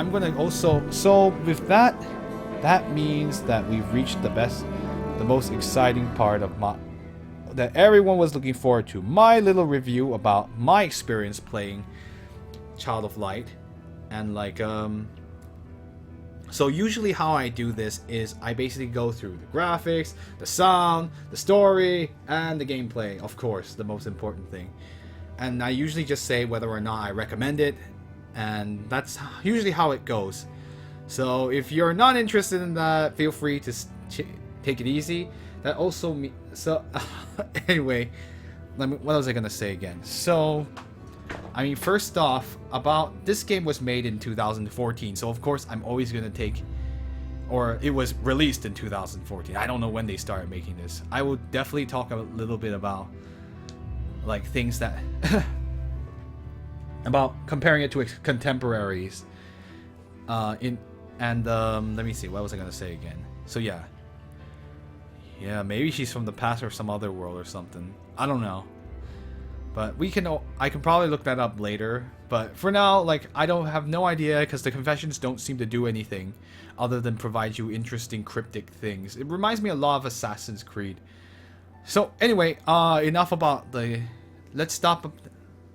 I'm gonna also, so with that, that means that we've reached the most exciting part of my, that everyone was looking forward to. My little review about my experience playing Child of Light. And so usually how I do this is I basically go through the graphics, the sound, the story, and the gameplay, of course, the most important thing. And I usually just say whether or not I recommend it, and that's usually how it goes. So if you're not interested in that, feel free to take it easy. That also so anyway, what was I gonna say again? So I mean, first off, about this game was made in 2014, so of course I'm always gonna take, or it was released in 2014. I don't know when they started making this. I will definitely talk a little bit about like things that about comparing it to its contemporaries. Let me see, what was I gonna say again? So yeah, maybe she's from the past or some other world or something. I don't know. But I can probably look that up later. But for now, like, I don't have no idea because the confessions don't seem to do anything other than provide you interesting cryptic things. It reminds me a lot of Assassin's Creed. So anyway, enough about let's stop.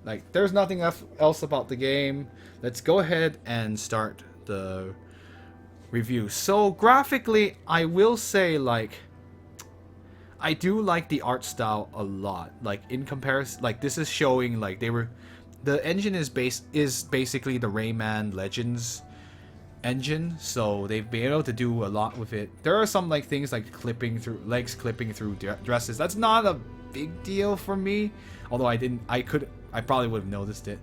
Like, there's nothing else about the game. Let's go ahead and start the review. So graphically, I will say, like, I do like the art style a lot. Like, in comparison, like, this is showing like the engine is basically the Rayman Legends engine, so they've been able to do a lot with it. There are some like things like legs clipping through dresses. That's not a big deal for me, although I probably would have noticed it.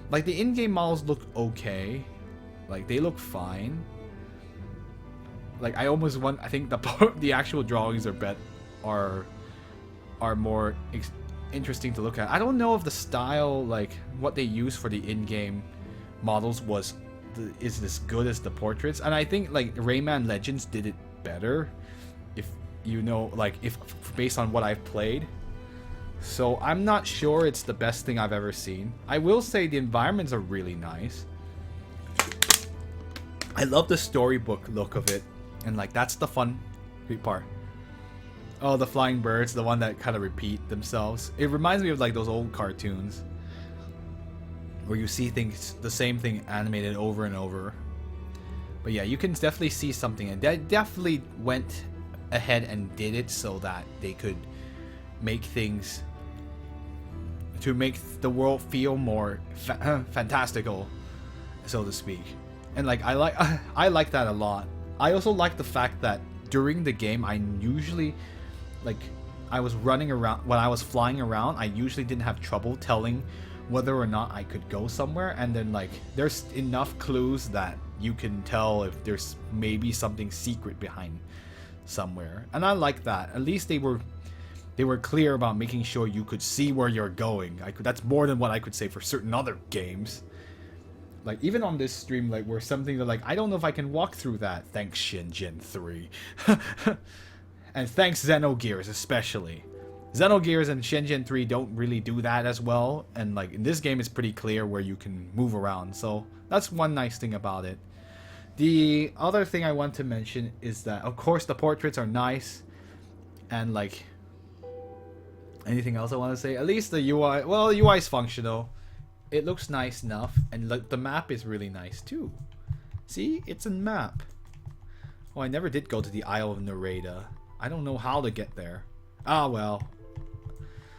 Like, the in-game models look okay, like they look fine. Like, I think the actual drawings are more interesting to look at. I don't know if the style, like what they use for the in-game models is as good as the portraits, and I think like Rayman Legends did it better, if you know, like, if based on what I've played. So I'm not sure it's the best thing I've ever seen. I will say the environments are really nice. I love the storybook look of it, and like that's the fun part. Oh, the flying birds, the one that kind of repeat themselves. It reminds me of like those old cartoons where you see things, the same thing animated over and over. But yeah, you can definitely see something, and they definitely went ahead and did it so that they could make things to make the world feel more fantastical, so to speak. And like I like that a lot. I also like the fact that during the game I usually, like, I was running around, when I was flying around, I usually didn't have trouble telling whether or not I could go somewhere, and then like there's enough clues that you can tell if there's maybe something secret behind somewhere. And I like that. At least they were clear about making sure you could see where you're going. That's more than what I could say for certain other games. Like, even on this stream, like, where something that, like, I don't know if I can walk through that. Thanks, Shingen 3. And thanks, Xenogears, especially. Xenogears and Shingen 3 don't really do that as well. And, like, in this game, it's pretty clear where you can move around. So, that's one nice thing about it. The other thing I want to mention is that, of course, the portraits are nice. And, like, anything else I want to say? At least the UI, well, the UI is functional. It looks nice enough, and like the map is really nice too. See, it's a map. Oh, I never did go to the Isle of Nareda. I don't know how to get there. Ah, well.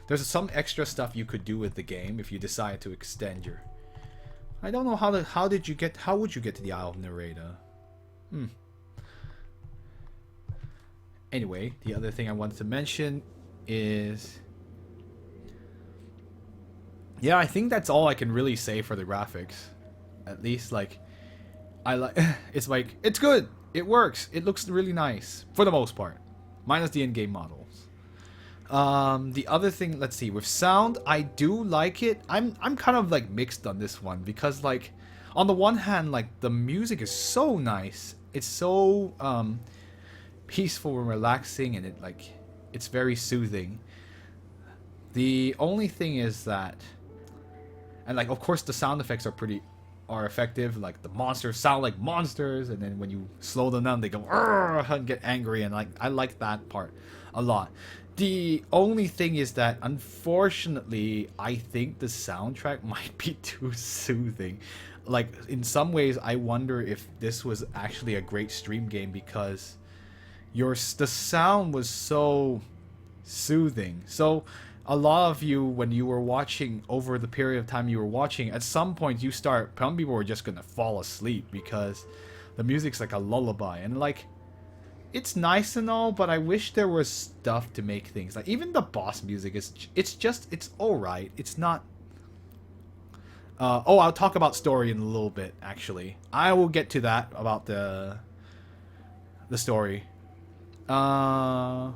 There's some extra stuff you could do with the game if you decide to extend your. I don't know how would you get to the Isle of Nareda? Anyway, the other thing I wanted to mention is, yeah, I think that's all I can really say for the graphics. At least, like, it's like, it's good. It works. It looks really nice for the most part, minus the in-game models. The other thing, let's see, with sound, I do like it. I'm kind of like mixed on this one because, like, on the one hand, like, the music is so nice. It's so peaceful and relaxing, and it's very soothing. The only thing is that, and like, of course, the sound effects are pretty are effective. Like the monsters sound like monsters, and then when you slow them down, they go "Arr!" and get angry, and like I like that part a lot. The only thing is that unfortunately, I think the soundtrack might be too soothing. Like in some ways, I wonder if this was actually a great stream game because the sound was so soothing. So a lot of you, when you were watching, over the period of time you were watching, at some point some people were just gonna fall asleep because the music's like a lullaby, and like it's nice and all, but I wish there was stuff to make things like even the boss music it's all right. It's not. I'll talk about story in a little bit. Actually, I will get to that about the story. Let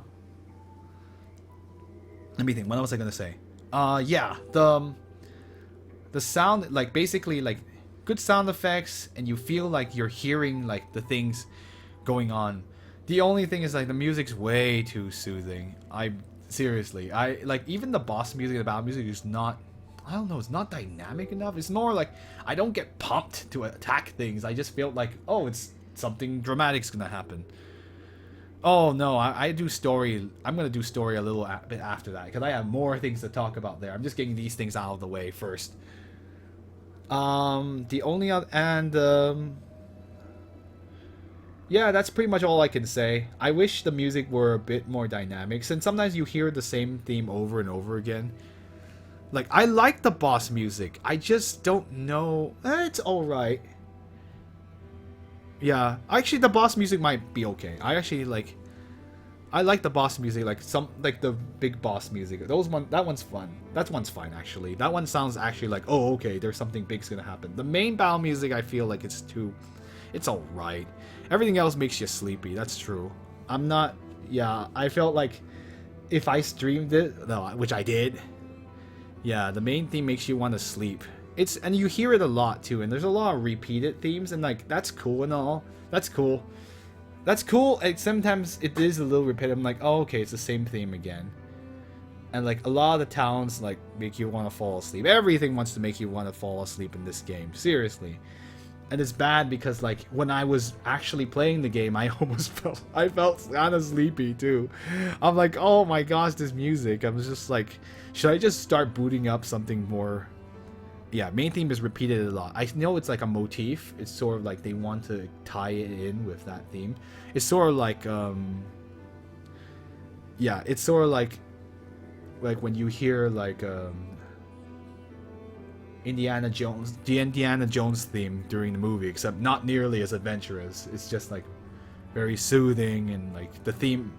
me think. What was I gonna say? Yeah, the sound, like basically like good sound effects, and you feel like you're hearing like the things going on. The only thing is like the music's way too soothing. Seriously, I like even the boss music, the battle music is not. I don't know. It's not dynamic enough. It's more like I don't get pumped to attack things. I just feel like, oh, it's something dramatic's gonna happen. Oh no, I do story. I'm gonna do story a little bit after that because I have more things to talk about there. I'm just getting these things out of the way first. The only other yeah, that's pretty much all I can say. I wish the music were a bit more dynamic, since sometimes you hear the same theme over and over again. Like I like the boss music. I just don't know. It's all right. Yeah, actually, the boss music might be okay. I like the boss music, like the big boss music. That one's fun. That one's fine actually. That one sounds actually like, oh, okay, there's something big's gonna happen. The main battle music, I feel like it's all right. Everything else makes you sleepy. That's true. Yeah, I felt like if I streamed it, no, which I did. Yeah, the main theme makes you want to sleep. And you hear it a lot too, and there's a lot of repeated themes, and like that's cool and all. That's cool. And sometimes it is a little repetitive. I'm like, oh, okay, it's the same theme again. And like a lot of the towns like make you want to fall asleep. Everything wants to make you want to fall asleep in this game. Seriously. And it's bad because like when I was actually playing the game, I felt kind of sleepy too. I'm like, oh my gosh, this music. I was just like, should I just start booting up something more? Yeah, main theme is repeated a lot. I know it's like a motif. It's sort of like they want to tie it in with that theme. It's sort of like yeah, it's sort of like when you hear like the Indiana Jones theme during the movie, except not nearly as adventurous. It's just like very soothing and like the theme.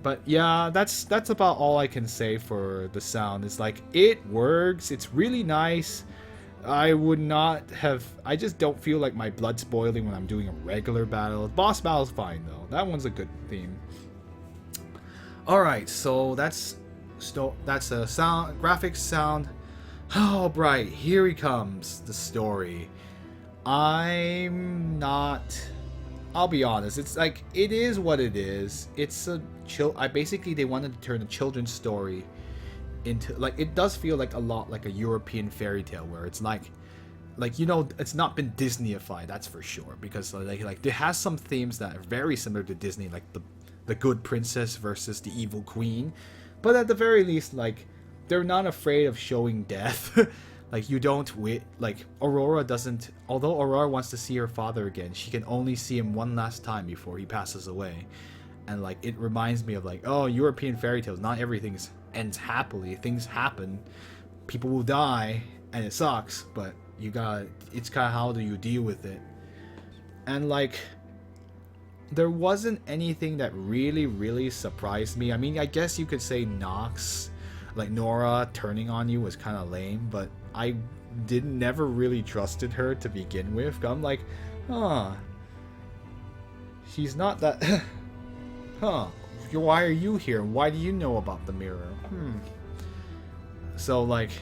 But yeah, that's about all I can say for the sound. It's like it works. It's really nice. I just don't feel like my blood's boiling when I'm doing a regular battle. Boss battle's fine though. That one's a good theme. All right, so that's a sound, graphics, sound. Oh, bright, here he comes, the story. I'll be honest, it's like, it is what it is. It's basically they wanted to turn a children's story into, like, it does feel like a lot like a European fairy tale where it's like, it's not been Disneyified, that's for sure, because like it has some themes that are very similar to Disney, like the good princess versus the evil queen, but at the very least, like, they're not afraid of showing death. Like, Aurora doesn't, although Aurora wants to see her father again, she can only see him one last time before he passes away. And like, it reminds me of like, oh, European fairy tales, not everything ends happily. Things happen, people will die, and it sucks, but it's kind of how do you deal with it. And like, there wasn't anything that really, really surprised me. I mean, I guess you could say Nox, like Nora turning on you was kind of lame, but I never really trusted her to begin with. I'm like, she's not that. Why are you here? Why do you know about the mirror? So like,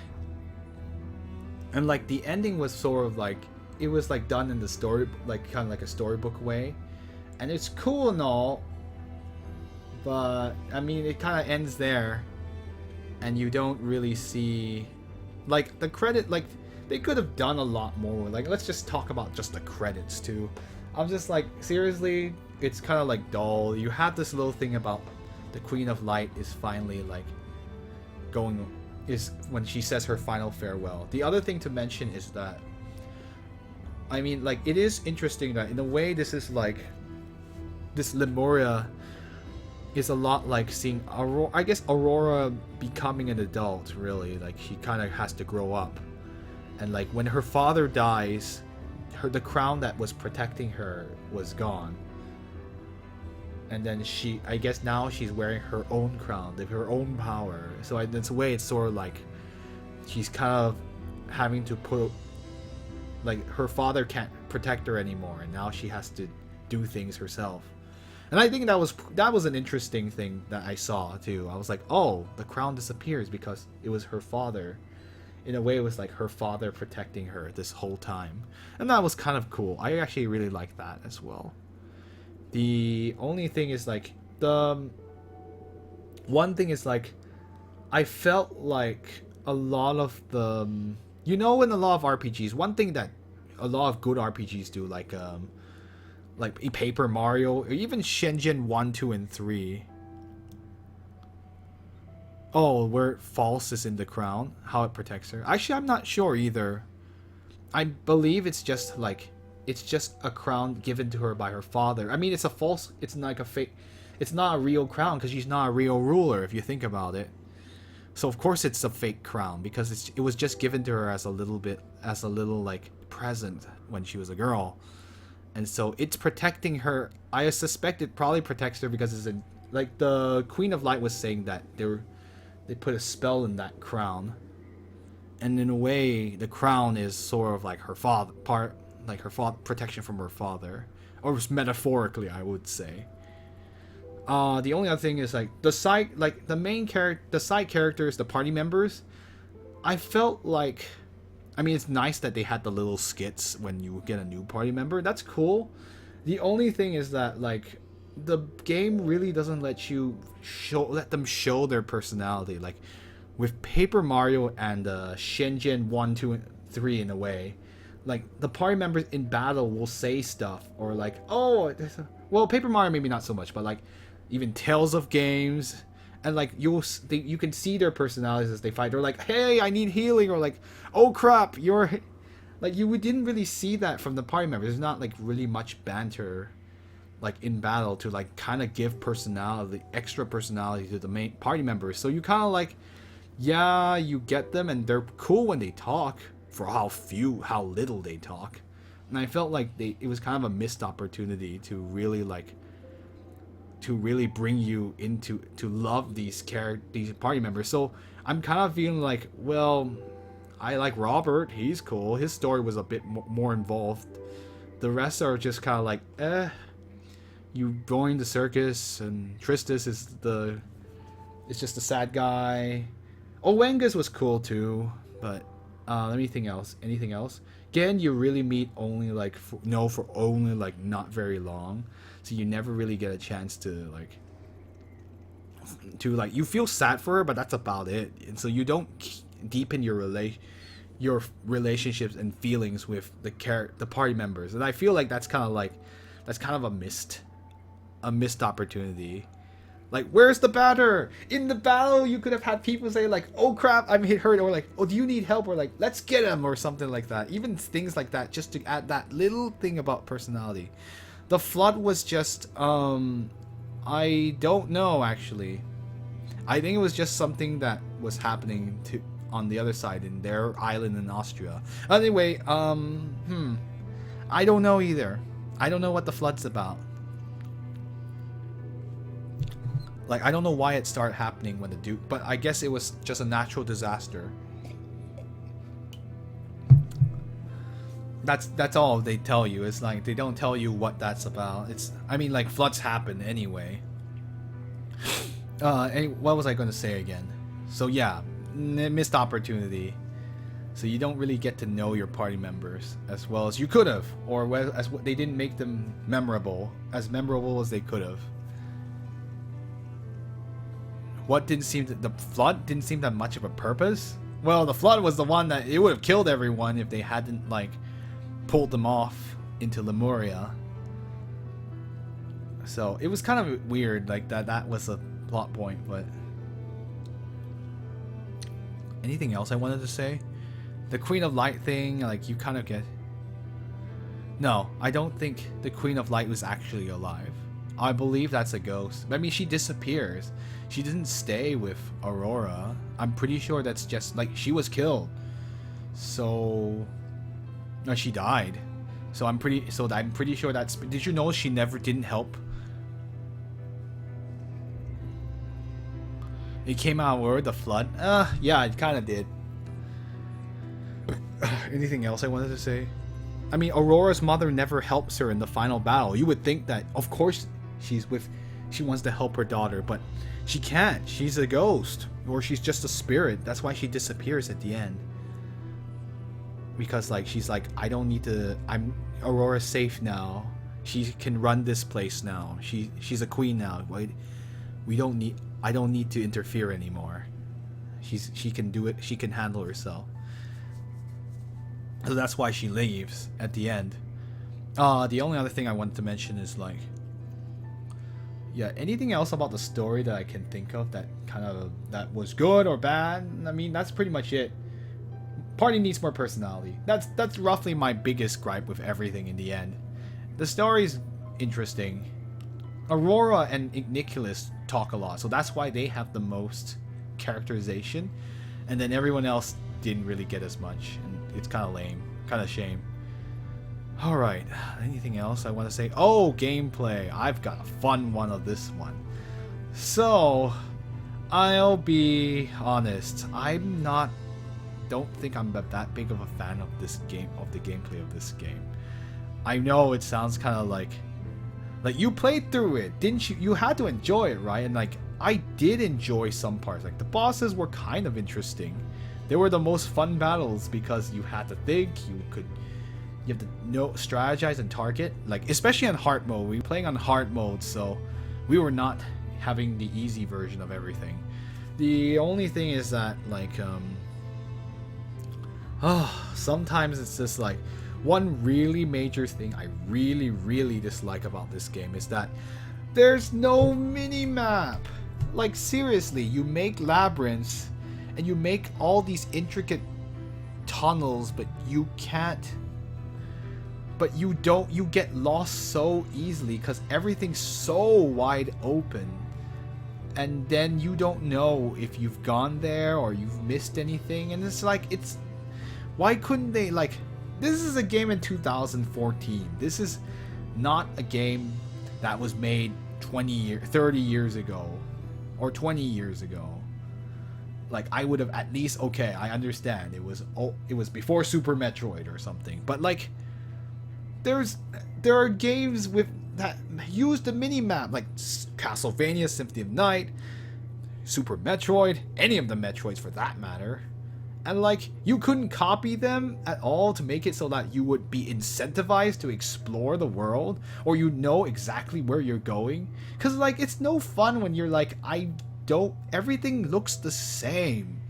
and like the ending was sort of like, it was like done in the story, like kind of like a storybook way, and it's cool and all, but I mean, it kind of ends there. And you don't really see, like, the credit, like, they could have done a lot more. Like, let's just talk about just the credits too. I'm just like, seriously, it's kind of like dull. You have this little thing about the Queen of Light is finally like is when she says her final farewell. The other thing to mention is that, I mean, like, it is interesting that in a way this is like, this Lemuria is a lot like seeing Aurora, I guess Aurora becoming an adult, really. Like, she kind of has to grow up. And like, when her father dies, the crown that was protecting her was gone. And then she, I guess now she's wearing her own crown, her own power. So in a way, it's sort of like she's kind of having to put, like, her father can't protect her anymore, and now she has to do things herself. And I think that was an interesting thing that I saw too. I was like, oh, the crown disappears because it was her father. In a way, it was like her father protecting her this whole time, and that was kind of cool. I actually really like that as well. The only thing is like, the one thing is like, I felt like a lot of the, you know, in a lot of RPGs, one thing that a lot of good RPGs do, like Paper Mario, or even Shenzhen 1, 2, and 3. Oh, where False is in the crown, how it protects her. Actually, I'm not sure either. I believe it's just like, it's just a crown given to her by her father. I mean, it's a false, it's like a fake, it's not a real crown because she's not a real ruler if you think about it. So of course it's a fake crown because it was just given to her as a little like present when she was a girl. And so it's protecting her. I suspect it probably protects her because it's like the Queen of Light was saying that they put a spell in that crown. And in a way, the crown is sort of like her father part, like her protection from her father, or metaphorically, I would say. The only other thing is like the side characters, the party members. I felt like, I mean, it's nice that they had the little skits when you get a new party member. That's cool. The only thing is that like the game really doesn't let them show their personality. Like with Paper Mario and Shenzhen 1, 2, and 3 in a way. Like, the party members in battle will say stuff, or like, oh, well, Paper Mario maybe not so much, but like, even Tales of Games, and like, you can see their personalities as they fight. They're like, hey, I need healing, or like, oh crap, you're, like, you didn't really see that from the party members. There's not like really much banter, like in battle to like kind of give personality, extra personality to the main party members. So you kind of like, yeah, you get them, and they're cool when they talk. For how little they talk. And I felt like it was kind of a missed opportunity to really bring you to love these party members. So I'm kind of feeling like, well, I like Robert, he's cool, his story was a bit more involved. The rest are just kind of like, you join the circus, and Tristus is just a sad guy. Owengus was cool too, but anything else? Again, you really meet only like for only like not very long, so you never really get a chance to you feel sad for her, but that's about it. And so you don't deepen your relationships and feelings with the party members. And I feel like that's kind of a missed opportunity. Like, where's the batter? In the battle, you could have had people say, like, oh crap, I'm hurt, or like, oh, do you need help? Or like, let's get him, or something like that. Even things like that, just to add that little thing about personality. The flood was just, I don't know, actually. I think it was just something that was happening on the other side, in their island in Austria. Anyway, I don't know either. I don't know what the flood's about. Like, I don't know why it started happening when the Duke, but I guess it was just a natural disaster. That's all they tell you. It's like, they don't tell you what that's about. I mean, like, floods happen anyway. What was I going to say again? So yeah, missed opportunity. So you don't really get to know your party members as well as you could have, or they didn't make them as memorable as they could have. The flood didn't seem to have much of a purpose. Well, the flood was the one that it would have killed everyone if they hadn't like pulled them off into Lemuria. So it was kind of weird, like that was a plot point. But anything else I wanted to say? The Queen of Light thing, like you kind of get. No, I don't think the Queen of Light was actually alive. I believe that's a ghost. I mean, she disappears. She didn't stay with Aurora. I'm pretty sure that's just like she was killed. So no, she died. So I'm pretty sure that's. Did you know she never didn't help? It came out where the flood. Yeah, it kind of did. Anything else I wanted to say? I mean, Aurora's mother never helps her in the final battle. You would think that, of course, she wants to help her daughter, but she can't. She's a ghost, or she's just a spirit. That's why she disappears at the end. Because like she's like, I don't need to. Aurora's safe now. She can run this place now. She's a queen now. We don't need. I don't need to interfere anymore. She can do it. She can handle herself. So that's why she leaves at the end. The only other thing I wanted to mention is like, yeah, anything else about the story that I can think of that was good or bad? I mean, that's pretty much it. Party needs more personality. That's roughly my biggest gripe with everything in the end. The story's interesting. Aurora and Nicholas talk a lot, so that's why they have the most characterization, and then everyone else didn't really get as much, and it's kind of lame, kind of shame. All right, anything else I want to say? Oh, gameplay. I've got a fun one of this one. So, I'll be honest. Don't think I'm that big of a fan of this game, of the gameplay of this game. I know it sounds kind of like you played through it, didn't you? You had to enjoy it, right? And like I did enjoy some parts. Like the bosses were kind of interesting. They were the most fun battles because you had to think, you have to strategize and target. Like especially on hard mode, we were playing on hard mode, so we were not having the easy version of everything. The only thing is that like sometimes it's just like one really major thing I really dislike about this game is that there's no mini-map. Like seriously, you make labyrinths and you make all these intricate tunnels, but you can't, you get lost so easily because everything's so wide open, and then you don't know if you've gone there or you've missed anything, and it's like, why couldn't they, like, this is a game in 2014. This is not a game that was made 30 years ago or 20 years ago. Like I would have at least, okay, I understand it was before Super Metroid or something, but like there are games with that use the mini map, like Castlevania Symphony of Night, Super Metroid, any of the Metroids for that matter. And like you couldn't copy them at all to make it so that you would be incentivized to explore the world, or you know exactly where you're going. Cause like it's no fun when you're like, everything looks the same.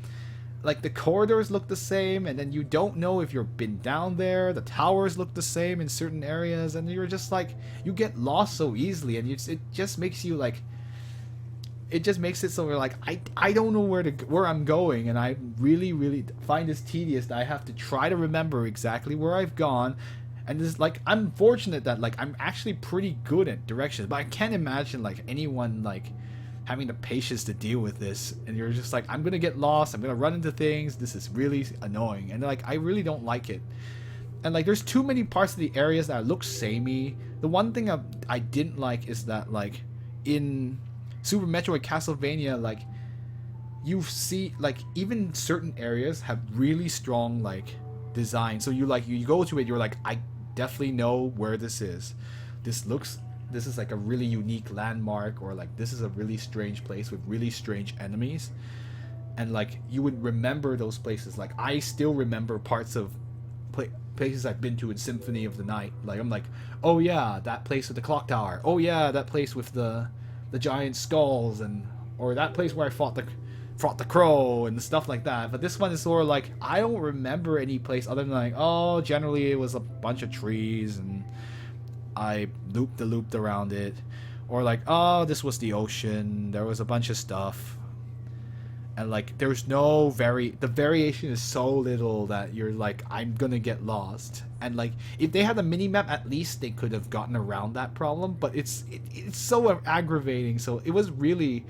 Like the corridors look the same, and then you don't know if you've been down there. The towers look the same in certain areas, and you're just like, you get lost so easily, and it just makes you like, it just makes it so we're like, I don't know where I'm going, and I really find this tedious that I have to try to remember exactly where I've gone. And it's like, I'm fortunate that like I'm actually pretty good at directions, but I can't imagine like anyone like having the patience to deal with this, and you're just like, I'm gonna get lost, I'm gonna run into things, this is really annoying, and like I really don't like it. And like there's too many parts of the areas that look samey. The one thing I didn't like is that like in Super Metroid Castlevania, like you see like even certain areas have really strong like design, so you go to it, you're like, I definitely know where this is. This is like a really unique landmark, or like this is a really strange place with really strange enemies, and like you would remember those places. Like I still remember parts of places I've been to in Symphony of the Night. Like I'm like, oh yeah, that place with the clock tower, oh yeah, that place with the giant skulls, and or that place where I fought fought the crow and stuff like that. But this one is sort of like, I don't remember any place other than like, oh, generally it was a bunch of trees and I looped around it. Or like, oh, this was the ocean. There was a bunch of stuff. And like, there's no the variation is so little that you're like, I'm gonna get lost. And like, if they had a mini map, at least they could have gotten around that problem. But it's so aggravating. So it was really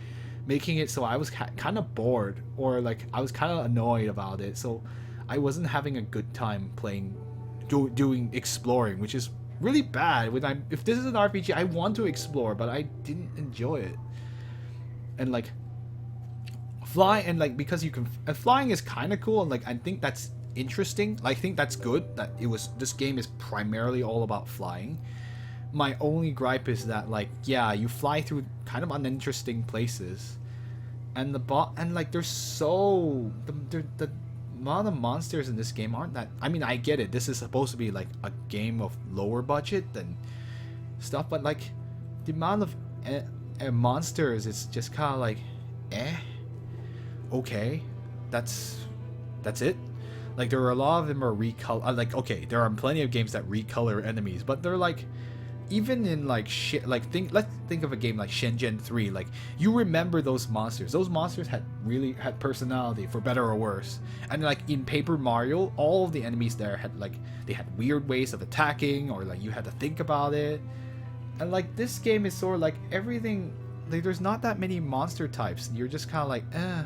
making it so I was kind of bored, or like I was kind of annoyed about it. So I wasn't having a good time playing, doing exploring, which is really bad. If this is an RPG, I want to explore, but I didn't enjoy it. And like, because you can, and flying is kind of cool, and like I think that's interesting. I think that's good that this game is primarily all about flying. My only gripe is that like, yeah, you fly through kind of uninteresting places, and like there's the amount of monsters in this game aren't that. I mean, I get it, this is supposed to be like a game of lower budget than stuff, but like the amount of monsters, it's just kind of like, okay, that's it. Like, there are a lot of them are recolor. Like, okay, there are plenty of games that recolor enemies, but they're like, even in like shit, like let's think of a game like Shenzhen 3. Like, you remember those monsters. Those monsters had personality, for better or worse. And like in Paper Mario, all of the enemies there had they had weird ways of attacking, or like you had to think about it. And like this game is sort of like everything. Like, there's not that many monster types. You're just kind of like,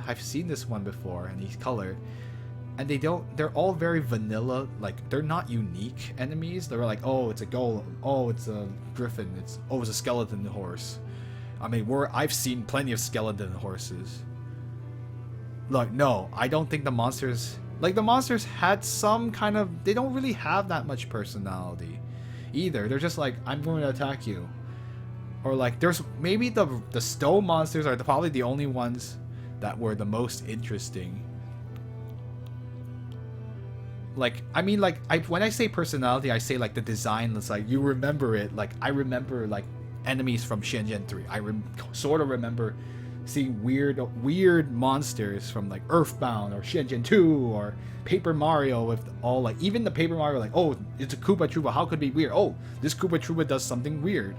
I've seen this one before, and he's colored. And they're all very vanilla. Like, they're not unique enemies. They're like, oh, it's a golem. Oh, it's a griffin. It's a skeleton horse. I mean, I've seen plenty of skeleton horses. Look, no, I don't think the monsters had some kind of, they don't really have that much personality either. They're just like, I'm going to attack you. Or like, there's maybe the stone monsters are probably the only ones that were the most interesting. Like, I mean, like, when I say personality, I say like the design. It's like you remember it. Like, I remember like enemies from Shenzhen 3. I sort of remember seeing weird monsters from like Earthbound or Shenzhen 2 or Paper Mario, with all like, even the Paper Mario, like, oh, it's a Koopa Troopa. How could it be weird? Oh, this Koopa Troopa does something weird.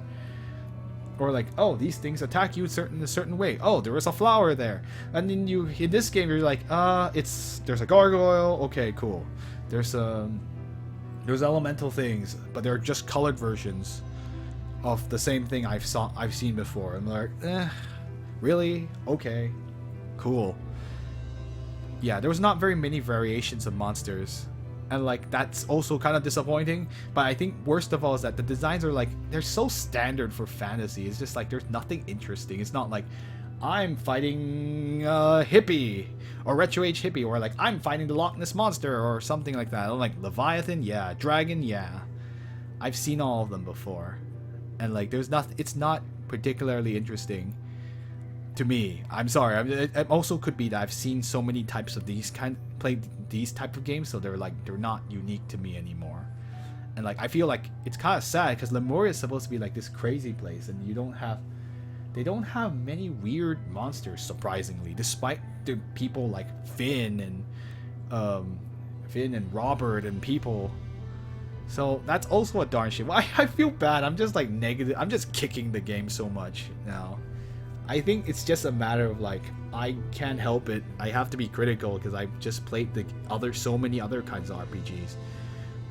Or like, oh, these things attack you in a certain way. Oh, there was a flower there. And then in this game, you're like, there's a gargoyle. Okay, cool. There's elemental things, but they're just colored versions of the same thing I've seen before. I'm like, really? Okay, cool. Yeah, there was not very many variations of monsters. And like, that's also kind of disappointing. But I think worst of all is that the designs are like, they're so standard for fantasy. It's just like, there's nothing interesting. It's not like, I'm fighting a hippie, or Retro Age hippie, or like, I'm fighting the Loch Ness monster, or something like that. I'm like, Leviathan, yeah. Dragon, yeah. I've seen all of them before. And like, there's nothing, it's not particularly interesting to me. I'm sorry. It also could be that I've seen so many types of played these type of games, so they're not unique to me anymore. And like, I feel like it's kind of sad because Lemuria is supposed to be like this crazy place, and they don't have many weird monsters, surprisingly, despite the people like Finn and Robert and people. So that's also a darn shame. I feel bad. I'm just like negative. I'm just kicking the game so much now. I think it's just a matter of like, I can't help it. I have to be critical because I've just played so many other kinds of RPGs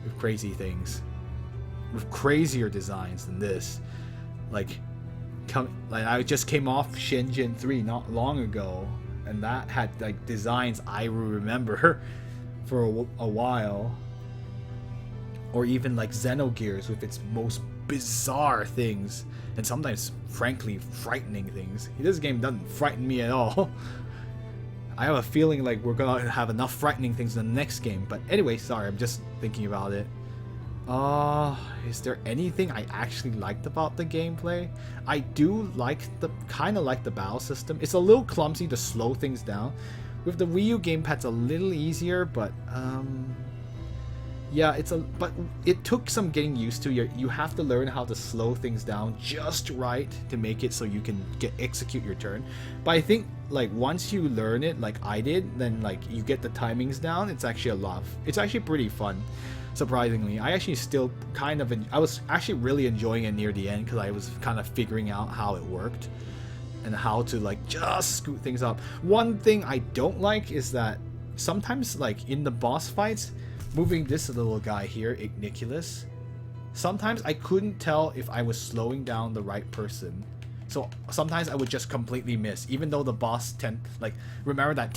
with crazy things, with crazier designs than this. Like I just came off Shenzhen 3 not long ago, and that had like designs I remember for a while. Or even like Xenogears with its most bizarre things, and sometimes frankly frightening things. This game doesn't frighten me at all. I have a feeling like we're gonna have enough frightening things in the next game. But anyway, sorry, I'm just thinking about it. Is there anything I actually liked about the gameplay? I do kind of like the battle system. It's a little clumsy to slow things down. With the Wii U gamepad, it's a little easier, but Yeah, but it took some getting used to. You have to learn how to slow things down just right to make it so you can execute your turn. But I think like once you learn it, like I did, then like you get the timings down. It's actually it's actually pretty fun. Surprisingly, I actually still I was actually really enjoying it near the end because I was kind of figuring out how it worked and how to like just scoot things up. One thing I don't like is that sometimes like in the boss fights, moving this little guy here, Igniculus, sometimes I couldn't tell if I was slowing down the right person. So sometimes I would just completely miss, even though the boss remember that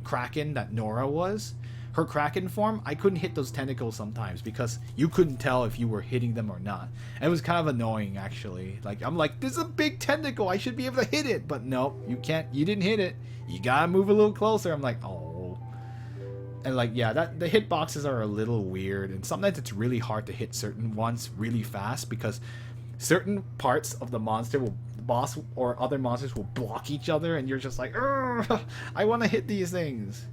Kraken that Nora was? Her Kraken form, I couldn't hit those tentacles sometimes because you couldn't tell if you were hitting them or not. And it was kind of annoying actually. Like I'm like, this is a big tentacle, I should be able to hit it, but no, you can't. You didn't hit it. You gotta move a little closer. I'm like, oh. And like, yeah, the hitboxes are a little weird, and sometimes it's really hard to hit certain ones really fast because certain parts of the boss or other monsters will block each other, and you're just like, I want to hit these things.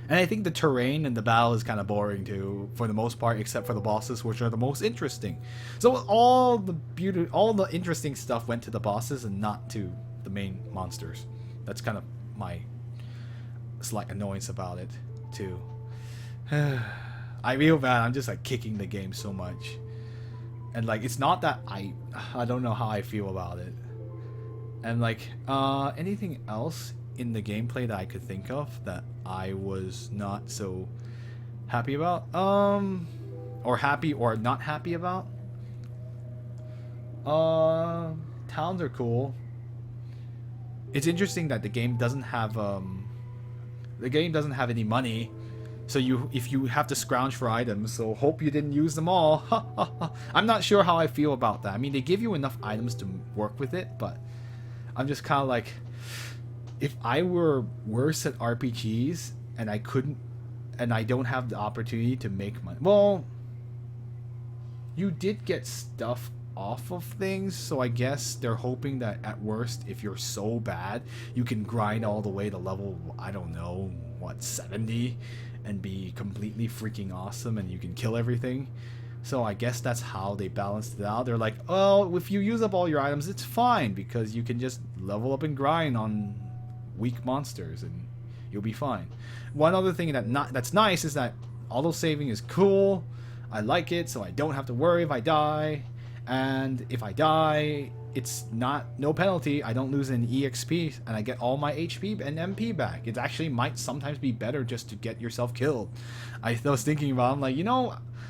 And I think the terrain and the battle is kind of boring too, for the most part, except for the bosses, which are the most interesting. So all the interesting stuff went to the bosses and not to the main monsters. That's kind of my slight annoyance about it too. I feel bad. I'm just like kicking the game so much, and like it's not that I don't know how I feel about it. And like anything else in the gameplay that I could think of that I was not so happy about, or happy or not happy about. Towns are cool. It's interesting that the game doesn't have any money, so if you have to scrounge for items, so hope you didn't use them all. I'm not sure how I feel about that. I mean, they give you enough items to work with it, but I'm just kind of like, if I were worse at RPGs and I don't have the opportunity to make money. Well, you did get stuff off of things, so I guess they're hoping that at worst, if you're so bad, you can grind all the way to level, I don't know, 70, and be completely freaking awesome and you can kill everything. So I guess that's how they balanced it out. They're like, oh, if you use up all your items, it's fine because you can just level up and grind on weak monsters and you'll be fine. One other thing that's nice is that auto saving is cool. I like it, so I don't have to worry if I die. And if I die, it's no penalty. I don't lose an EXP and I get all my HP and MP back. It actually might sometimes be better just to get yourself killed. I was thinking about it, I'm like,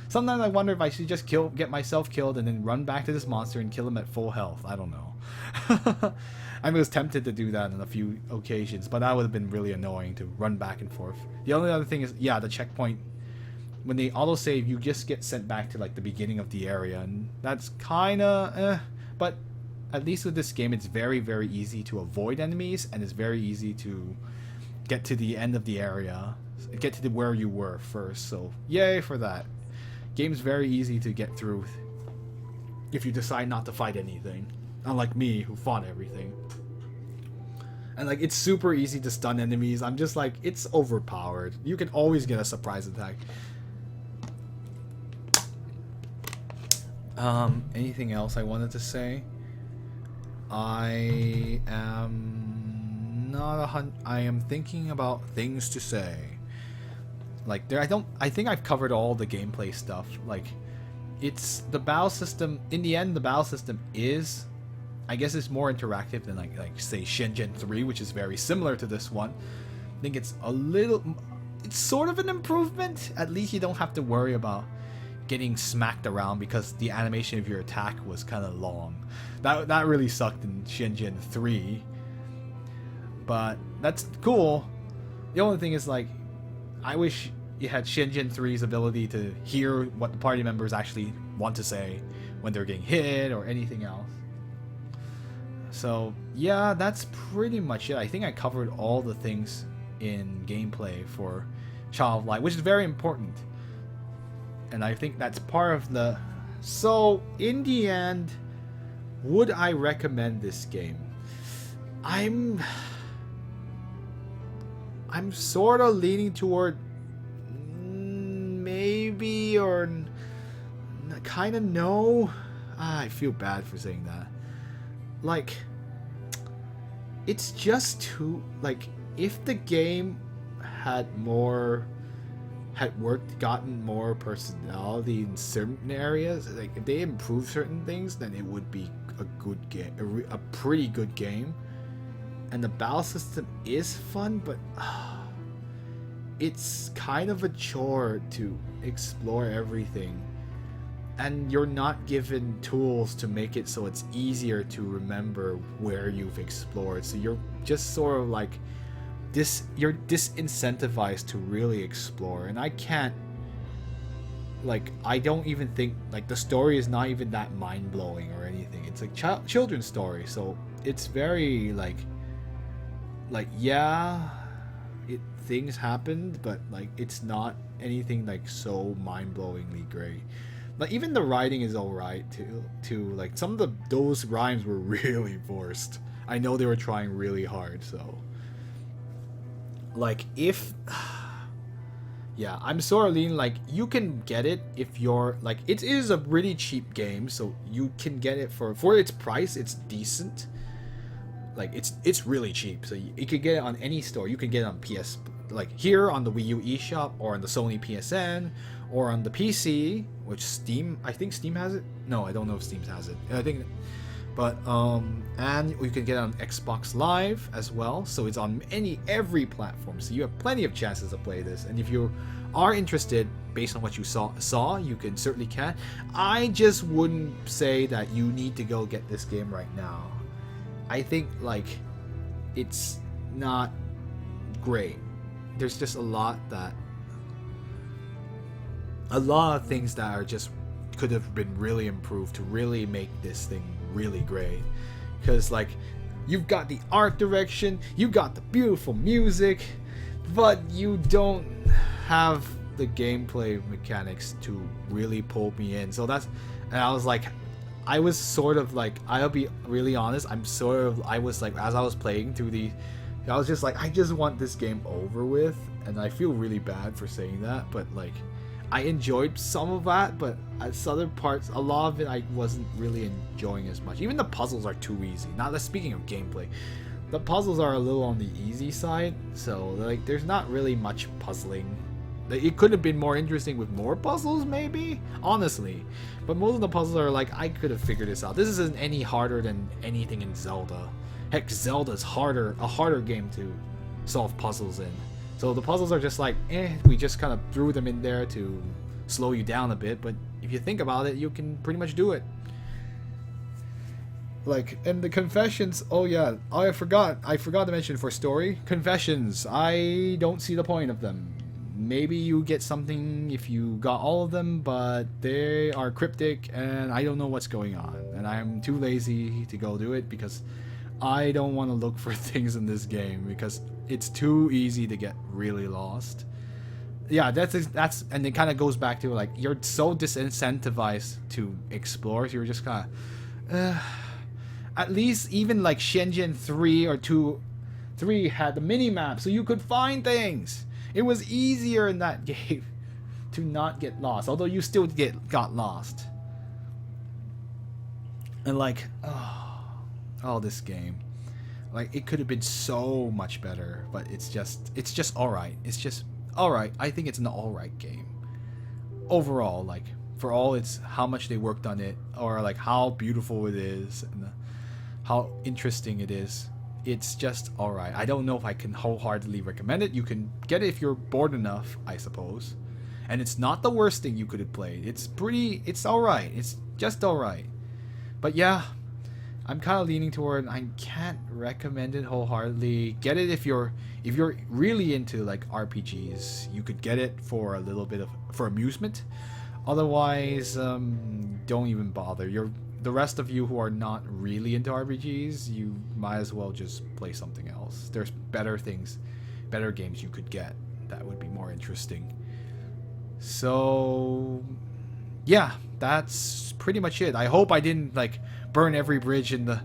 sometimes I wonder if I should just get myself killed and then run back to this monster and kill him at full health. I don't know. I was tempted to do that on a few occasions, but that would have been really annoying to run back and forth. The only other thing is, yeah, the checkpoint. When they autosave, you just get sent back to like the beginning of the area, and that's kind of but at least with this game, it's very, very easy to avoid enemies, and it's very easy to get to the end of the area, get to where you were first. So yay for that. Game's very easy to get through if you decide not to fight anything, unlike me who fought everything. And like, it's super easy to stun enemies. I'm just like, it's overpowered. You can always get a surprise attack. Anything else I wanted to say? I am thinking about things to say. Like I think I've covered all the gameplay stuff. Like, it's the battle system. In the end, the battle system is, I guess, it's more interactive than like say Shenzhen 3, which is very similar to this one. I think it's sort of an improvement. At least you don't have to worry about getting smacked around because the animation of your attack was kind of long. That really sucked in Shenzhen 3. But that's cool. The only thing is, like, I wish you had Shenzhen 3's ability to hear what the party members actually want to say when they're getting hit or anything else. So yeah, that's pretty much it. I think I covered all the things in gameplay for Child of Light, which is very important. And I think that's part of the... So, in the end, would I recommend this game? I'm sort of leaning toward maybe, or kind of no. I feel bad for saying that. Like, it's just too, like, if the game had gotten more personality in certain areas, like if they improved certain things, then it would be a good game, a pretty good game. And the battle system is fun, but it's kind of a chore to explore everything, and you're not given tools to make it so it's easier to remember where you've explored. So you're just sort of like you're disincentivized to really explore. And I can't, like, I don't even think, like, the story is not even that mind-blowing or anything. It's like children's story, so it's very like yeah, things happened, but like it's not anything like so mind-blowingly great. Like, even the writing is alright too. Like, some of those rhymes were really forced. I know they were trying really hard, so like, if yeah, I'm sort of leaning like you can get it if you're like, it is a really cheap game, so you can get it for its price. It's decent. Like, it's really cheap, so you can get it on any store. You can get it on PS, like here on the Wii U eShop, or on the Sony PSN, or on the PC, which Steam, I think Steam has it. No, I don't know if Steam has it. I think, but and you can get it on Xbox Live as well. So it's on every platform. So you have plenty of chances to play this. And if you are interested, based on what you saw, you certainly can. I just wouldn't say that you need to go get this game right now. I think, like, it's not great. There's just a lot of things that are just could have been really improved to really make this thing really great. Because, like, you've got the art direction, you got the beautiful music, but you don't have the gameplay mechanics to really pull me in. So and I was like, I was sort of like, I'll be really honest, I was like, as I was playing through I was just like, I just want this game over with. And I feel really bad for saying that, but like, I enjoyed some of that, but other parts, a lot of it I wasn't really enjoying as much. Even the puzzles are too easy. Not speaking of gameplay, the puzzles are a little on the easy side, so like, there's not really much puzzling. It could have been more interesting with more puzzles, maybe, honestly. But most of the puzzles are like, I could have figured this out. This isn't any harder than anything in Zelda. Heck, Zelda's a harder game to solve puzzles in. So the puzzles are just like, we just kind of threw them in there to slow you down a bit. But if you think about it, you can pretty much do it. Like, and the confessions, oh yeah, I forgot to mention for story, confessions, I don't see the point of them. Maybe you get something if you got all of them, but they are cryptic and I don't know what's going on. And I'm too lazy to go do it because I don't want to look for things in this game because it's too easy to get really lost. Yeah, that's and it kind of goes back to, like, you're so disincentivized to explore, so you're just kind of at least even like Shenzhen 3 or 3 had the mini map so you could find things. It was easier in that game to not get lost, although you still got lost. And like, oh, this game, like, it could have been so much better, but it's just all right. It's just all right. I think it's an all right game overall. Like, for all it's how much they worked on it, or like how beautiful it is and how interesting it is. It's just all right. I don't know if I can wholeheartedly recommend it. You can get it if you're bored enough, I suppose. And it's not the worst thing you could have played. It's all right. It's just all right. But yeah, I'm kind of leaning toward I can't recommend it wholeheartedly. Get it if you're really into like RPGs. You could get it for a little bit for amusement. Otherwise, don't even bother. The rest of you who are not really into RPGs, you might as well just play something else. There's better games you could get that would be more interesting. So, yeah, that's pretty much it. I hope I didn't like burn every bridge in the...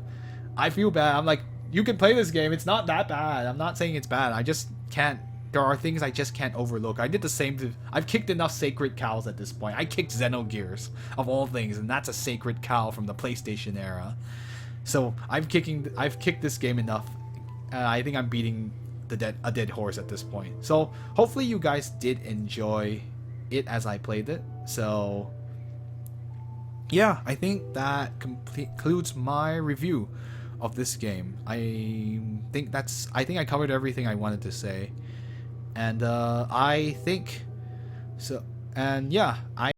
I feel bad. I'm like, you can play this game. It's not that bad. I'm not saying it's bad. I just can't there are things I just can't overlook. I did the same to, I've kicked enough sacred cows at this point. I kicked Xenogears of all things, and that's a sacred cow from the PlayStation era. So I've kicked this game enough. I think I'm beating a dead horse at this point. So hopefully you guys did enjoy it as I played it. So yeah, I think that concludes my review of this game. I think I covered everything I wanted to say, and I think so. And yeah, I